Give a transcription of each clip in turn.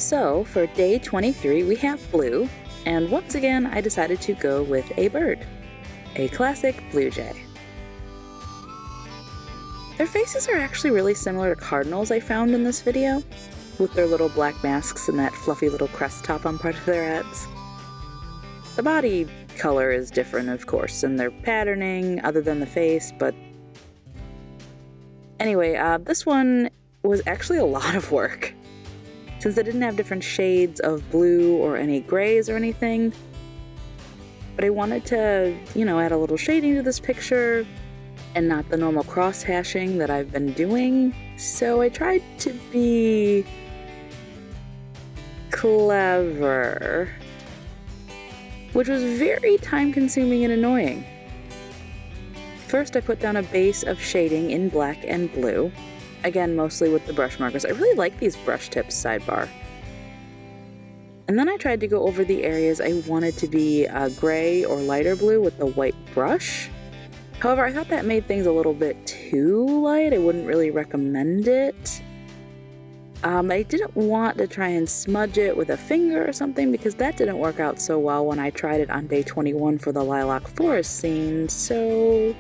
So for day 23 we have blue, and once again I decided to go with a bird, a classic blue jay. Their faces are actually really similar to cardinals I found in this video, with their little black masks and that fluffy little crest top on part of their heads. The body color is different, of course, and their patterning other than the face, but anyway, this one was actually a lot of work. Since I didn't have different shades of blue or any grays or anything, but I wanted to, add a little shading to this picture and not the normal cross hashing that I've been doing, so I tried to be clever, which was very time-consuming and annoying. First, I put down a base of shading in black and blue, again mostly with the brush markers. I really like these brush tips sidebar. And then I tried to go over the areas I wanted to be gray or lighter blue with the white brush. However, I thought that made things a little bit too light. I wouldn't really recommend it. I didn't want to try and smudge it with a finger or something because that didn't work out so well when I tried it on day 21 for the lilac forest scene, so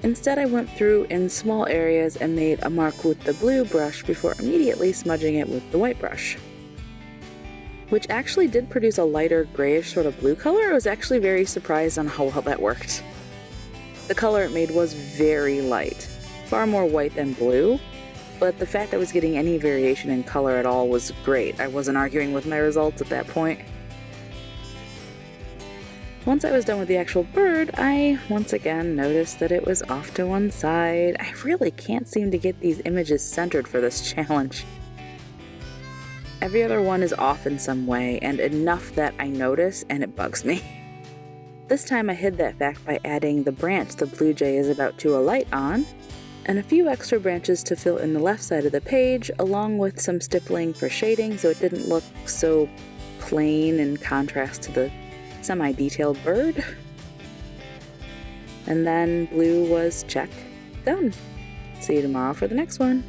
instead I went through in small areas and made a mark with the blue brush before immediately smudging it with the white brush, which actually did produce a lighter grayish sort of blue color. I was actually very surprised on how well that worked. The color it made was very light, far more white than blue, but the fact I was getting any variation in color at all was great. I wasn't arguing with my results at that point. Once I was done with the actual bird, I once again noticed that it was off to one side. I really can't seem to get these images centered for this challenge. Every other one is off in some way, and enough that I notice and it bugs me. This time I hid that fact by adding the branch the blue jay is about to alight on, and a few extra branches to fill in the left side of the page, along with some stippling for shading so it didn't look so plain in contrast to the semi-detailed bird. And then blue was check, done. See you tomorrow for the next one.